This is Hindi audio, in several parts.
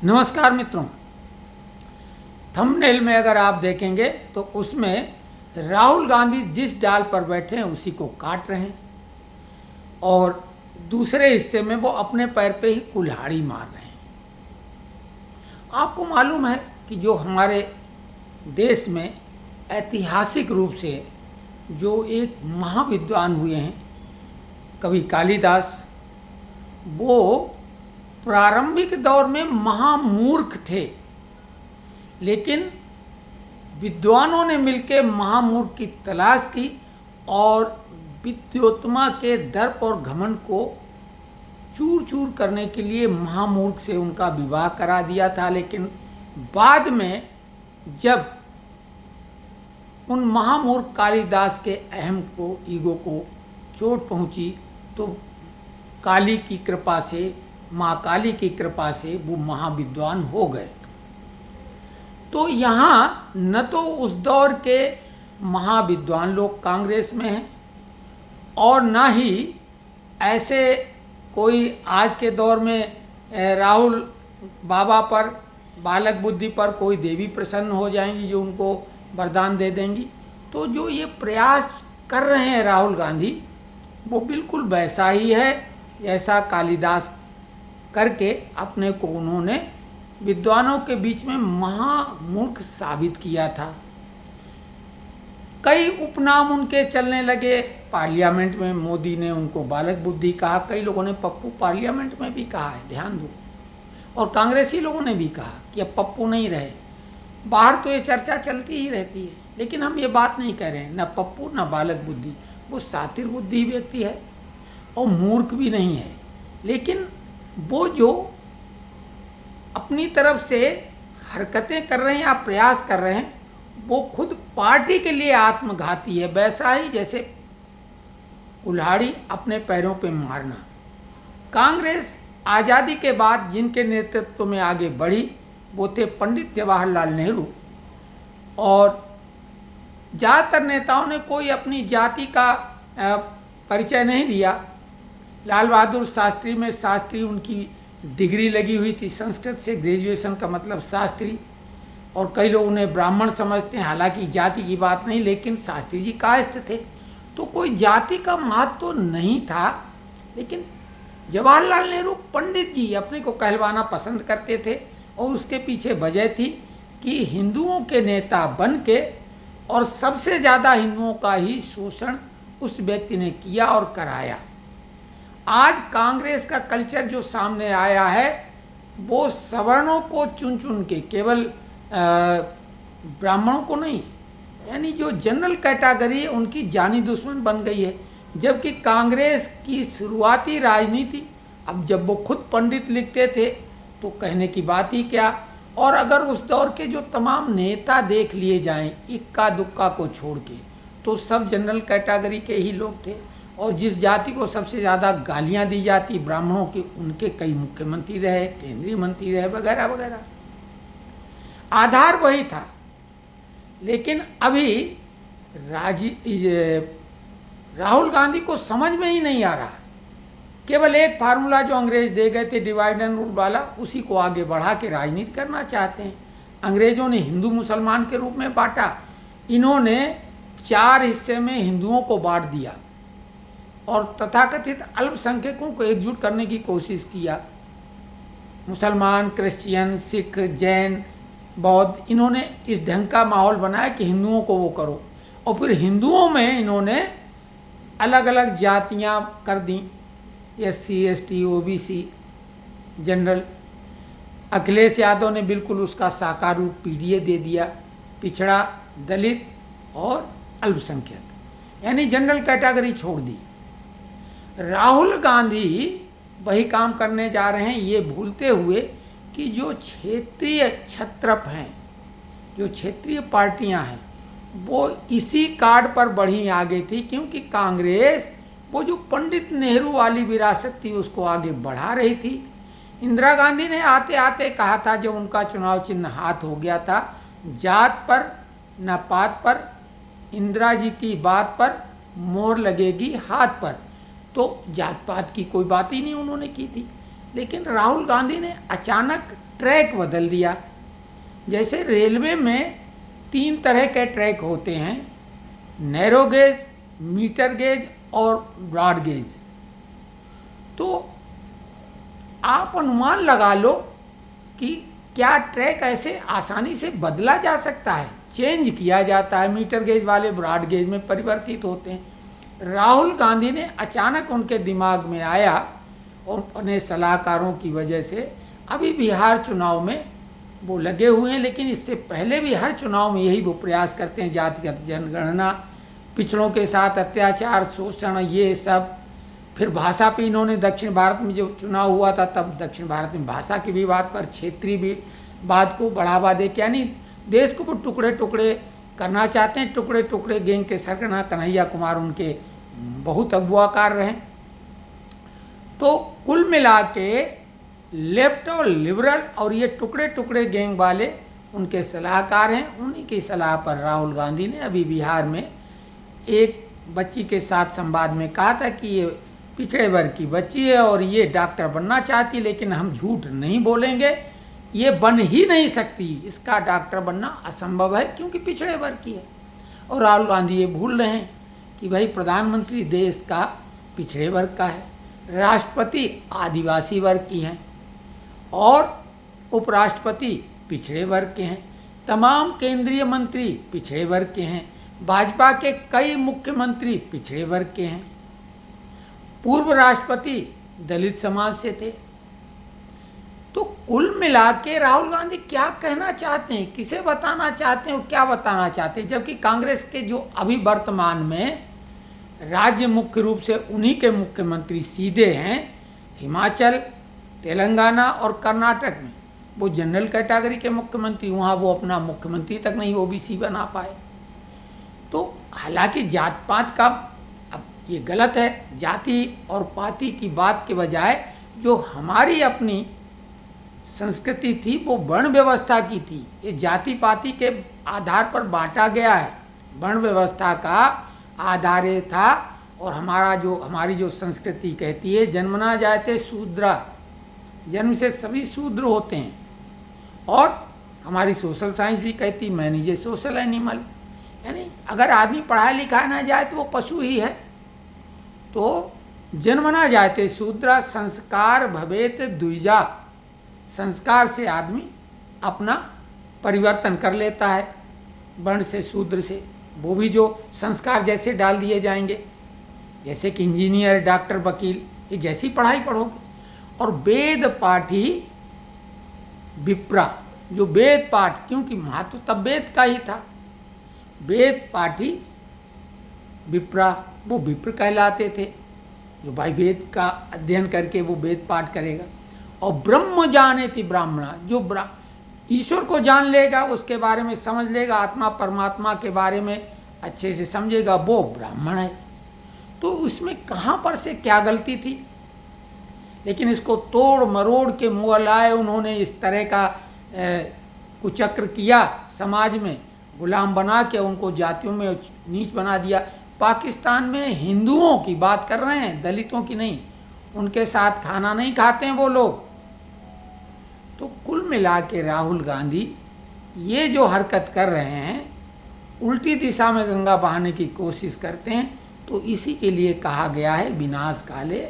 नमस्कार मित्रों, थंबनेल में अगर आप देखेंगे तो उसमें राहुल गांधी जिस डाल पर बैठे हैं उसी को काट रहे हैं और दूसरे हिस्से में वो अपने पैर पे ही कुल्हाड़ी मार रहे हैं। आपको मालूम है कि जो हमारे देश में ऐतिहासिक रूप से जो एक महाविद्वान हुए हैं कवि कालिदास, वो प्रारंभिक दौर में महामूर्ख थे, लेकिन विद्वानों ने मिलकर महामूर्ख की तलाश की और विद्योत्तमा के दर्प और घमंड को चूर चूर करने के लिए महामूर्ख से उनका विवाह करा दिया था। लेकिन बाद में जब उन महामूर्ख कालिदास के अहम को, ईगो को चोट पहुंची तो काली की कृपा से, माँ काली की कृपा से वो महाविद्वान हो गए। तो यहाँ न तो उस दौर के महाविद्वान लोग कांग्रेस में हैं और न ही ऐसे कोई आज के दौर में राहुल बाबा पर, बालक बुद्धि पर कोई देवी प्रसन्न हो जाएंगी जो उनको वरदान दे देंगी। तो जो ये प्रयास कर रहे हैं राहुल गांधी, वो बिल्कुल वैसा ही है जैसा कालिदास करके अपने को उन्होंने विद्वानों के बीच में महामूर्ख साबित किया था। कई उपनाम उनके चलने लगे। पार्लियामेंट में मोदी ने उनको बालक बुद्धि कहा, कई लोगों ने पप्पू पार्लियामेंट में भी कहा है, ध्यान दो, और कांग्रेसी लोगों ने भी कहा कि अब पप्पू नहीं रहे। बाहर तो ये चर्चा चलती ही रहती है, लेकिन हम ये बात नहीं कह रहे हैं न पप्पू न बालक बुद्धि। वो सातिर बुद्धि व्यक्ति है और मूर्ख भी नहीं है, लेकिन वो जो अपनी तरफ से हरकतें कर रहे हैं या प्रयास कर रहे हैं वो खुद पार्टी के लिए आत्मघाती है। वैसा ही जैसे कुल्हाड़ी अपने पैरों पे मारना। कांग्रेस आज़ादी के बाद जिनके नेतृत्व में आगे बढ़ी वो थे पंडित जवाहरलाल नेहरू, और ज़्यादातर नेताओं ने कोई अपनी जाति का परिचय नहीं दिया। लाल बहादुर शास्त्री में शास्त्री उनकी डिग्री लगी हुई थी, संस्कृत से ग्रेजुएशन का मतलब शास्त्री, और कई लोग उन्हें ब्राह्मण समझते हैं, हालांकि जाति की बात नहीं, लेकिन शास्त्री जी कायस्थ थे तो कोई जाति का महत्व तो नहीं था। लेकिन जवाहरलाल नेहरू पंडित जी अपने को कहलवाना पसंद करते थे और उसके पीछे वजह थी कि हिंदुओं के नेता बन के और सबसे ज़्यादा हिंदुओं का ही शोषण उस व्यक्ति ने किया और कराया। आज कांग्रेस का कल्चर जो सामने आया है वो सवर्णों को चुन चुन के, केवल ब्राह्मणों को नहीं, यानी जो जनरल कैटेगरी है उनकी जानी दुश्मन बन गई है। जबकि कांग्रेस की शुरुआती राजनीति, अब जब वो खुद पंडित लिखते थे तो कहने की बात ही क्या। और अगर उस दौर के जो तमाम नेता देख लिए जाएं इक्का दुक्का को छोड़ के, तो सब जनरल कैटेगरी के ही लोग थे। और जिस जाति को सबसे ज़्यादा गालियाँ दी जाती ब्राह्मणों की, उनके कई मुख्यमंत्री रहे, केंद्रीय मंत्री रहे, वगैरह वगैरह। आधार वही था। लेकिन अभी राहुल गांधी को समझ में ही नहीं आ रहा। केवल एक फार्मूला जो अंग्रेज दे गए थे, डिवाइड एंड रूल वाला, उसी को आगे बढ़ा के राजनीति करना चाहते हैं। अंग्रेजों ने हिंदू मुसलमान के रूप में बांटा, इन्होंने 4 हिस्से में हिंदुओं को बांट दिया और तथाकथित अल्पसंख्यकों को एकजुट करने की कोशिश किया। मुसलमान, क्रिश्चियन, सिख, जैन, बौद्ध, इन्होंने इस ढंग का माहौल बनाया कि हिंदुओं को वो करो। और फिर हिंदुओं में इन्होंने अलग अलग जातियां कर दी, SC, ST, OBC, general. Akhilesh Yadav ने बिल्कुल उसका साकार रूप PDA दे दिया, पिछड़ा, दलित और अल्पसंख्यक, यानी जनरल कैटेगरी छोड़ दी। राहुल गांधी वही काम करने जा रहे हैं, ये भूलते हुए कि जो क्षेत्रीय छत्रप हैं, जो क्षेत्रीय पार्टियां हैं, वो इसी कार्ड पर बढ़ी आगे थी, क्योंकि कांग्रेस वो जो पंडित नेहरू वाली विरासत थी उसको आगे बढ़ा रही थी। इंदिरा गांधी ने आते आते कहा था, जब उनका चुनाव चिन्ह हाथ हो गया था, जात पर न पात पर, इंदिरा जी की बात पर मोहर लगेगी हाथ पर। तो जात पात की कोई बात ही नहीं उन्होंने की थी। लेकिन राहुल गांधी ने अचानक ट्रैक बदल दिया। जैसे रेलवे में 3 तरह के ट्रैक होते हैं, नैरो गेज, मीटर गेज और ब्रॉड गेज। तो आप अनुमान लगा लो कि क्या ट्रैक ऐसे आसानी से बदला जा सकता है, चेंज किया जाता है। मीटर गेज वाले ब्रॉड गेज में परिवर्तित होते हैं। राहुल गांधी ने अचानक उनके दिमाग में आया और अपने सलाहकारों की वजह से अभी बिहार चुनाव में वो लगे हुए हैं, लेकिन इससे पहले भी हर चुनाव में यही वो प्रयास करते हैं, जातिगत जनगणना, पिछड़ों के साथ अत्याचार, शोषण, ये सब। फिर भाषा पे इन्होंने दक्षिण भारत में जो चुनाव हुआ था तब दक्षिण भारत में भाषा के विवाद पर क्षेत्रीय विवाद को बढ़ावा दे के, यानी देश को वो टुकड़े टुकड़े करना चाहते हैं। टुकड़े टुकड़े गैंग के सरगना कन्हैया कुमार उनके बहुत अगुवाकार रहे। तो कुल मिला के लेफ्ट और लिबरल और ये टुकड़े टुकड़े गैंग वाले उनके सलाहकार हैं। उन्हीं की सलाह पर राहुल गांधी ने अभी बिहार में एक बच्ची के साथ संवाद में कहा था कि ये पिछड़े वर्ग की बच्ची है और ये डॉक्टर बनना चाहती, लेकिन हम झूठ नहीं बोलेंगे, ये बन ही नहीं सकती, इसका डॉक्टर बनना असंभव है क्योंकि पिछड़े वर्ग की है। और राहुल गांधी ये भूल रहे हैं कि भाई प्रधानमंत्री देश का पिछड़े वर्ग का है, राष्ट्रपति आदिवासी वर्ग की हैं और उपराष्ट्रपति पिछड़े वर्ग के हैं, तमाम केंद्रीय मंत्री पिछड़े वर्ग के हैं, भाजपा के कई मुख्यमंत्री पिछड़े वर्ग के हैं, पूर्व राष्ट्रपति दलित समाज से थे। तो कुल मिला के राहुल गांधी क्या कहना चाहते हैं, किसे बताना चाहते हैं और क्या बताना चाहते हैं, जबकि कांग्रेस के जो अभी वर्तमान में राज्य मुख्य रूप से उन्हीं के मुख्यमंत्री सीधे हैं, हिमाचल, तेलंगाना और कर्नाटक में वो जनरल कैटेगरी के मुख्यमंत्री, वहाँ वो अपना मुख्यमंत्री तक नहीं ओबीसी बना पाए। तो हालांकि जात पात का, अब ये गलत है, जाति और पाति की बात के बजाय जो हमारी अपनी संस्कृति थी वो वर्ण व्यवस्था की थी। ये जाति पाति के आधार पर बांटा गया है, वर्ण व्यवस्था का आधार ये था। और हमारी जो संस्कृति कहती है जन्मना जायते शूद्र, जन्म से सभी शूद्र होते हैं। और हमारी सोशल साइंस भी कहती man is a social animal, यानी अगर आदमी पढ़ाया लिखा ना जाए तो वो पशु ही है। तो जन्मना जायते शूद्र संस्कार भवेत द्विजा, संस्कार से आदमी अपना परिवर्तन कर लेता है वर्ण से शूद्र से, वो भी जो संस्कार जैसे डाल दिए जाएंगे, जैसे कि इंजीनियर, डॉक्टर, वकील, ये जैसी पढ़ाई पढ़ोगे। और वेद पाठी विप्रा, जो वेद पाठ, क्योंकि महत्व तब वेद का ही था, वेद पाठी विप्रा, वो विप्र कहलाते थे, जो भाई वेद का अध्ययन करके वो वेद पाठ करेगा। और ब्रह्म जाने थी ब्राह्मणा, जो ईश्वर को जान लेगा, उसके बारे में समझ लेगा, आत्मा परमात्मा के बारे में अच्छे से समझेगा, वो ब्राह्मण है। तो उसमें कहाँ पर से क्या गलती थी। लेकिन इसको तोड़ मरोड़ के मुगल आए, उन्होंने इस तरह का कुचक्र किया, समाज में गुलाम बना के उनको जातियों में नीच बना दिया। पाकिस्तान में हिंदुओं की बात कर रहे हैं, दलितों की नहीं, उनके साथ खाना नहीं खाते हैं वो लोग। तो कुल मिला के राहुल गांधी ये जो हरकत कर रहे हैं, उल्टी दिशा में गंगा बहाने की कोशिश करते हैं। तो इसी के लिए कहा गया है विनाश काले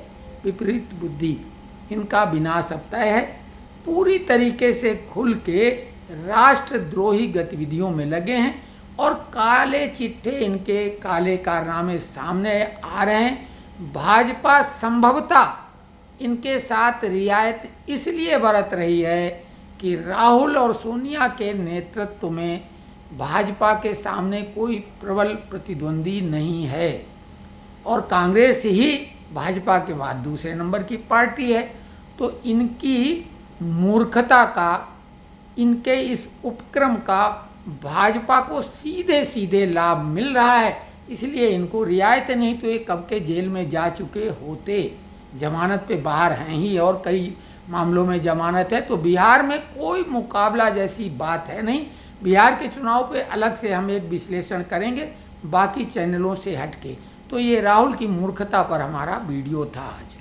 विपरीत बुद्धि, इनका विनाश अब तय है। पूरी तरीके से खुल के राष्ट्रद्रोही गतिविधियों में लगे हैं और काले चिट्ठे, इनके काले कारनामे सामने आ रहे हैं। भाजपा संभवतः इनके साथ रियायत इसलिए बरत रही है कि राहुल और सोनिया के नेतृत्व में भाजपा के सामने कोई प्रबल प्रतिद्वंदी नहीं है और कांग्रेस ही भाजपा के बाद दूसरे नंबर की पार्टी है। तो इनकी मूर्खता का, इनके इस उपक्रम का भाजपा को सीधे सीधे लाभ मिल रहा है, इसलिए इनको रियायत, नहीं तो ये कब के जेल में जा चुके होते, जमानत पे बाहर हैं ही और कई मामलों में जमानत है। तो बिहार में कोई मुकाबला जैसी बात है नहीं। बिहार के चुनाव पे अलग से हम एक विश्लेषण करेंगे बाकी चैनलों से हटके। तो ये राहुल की मूर्खता पर हमारा वीडियो था आज।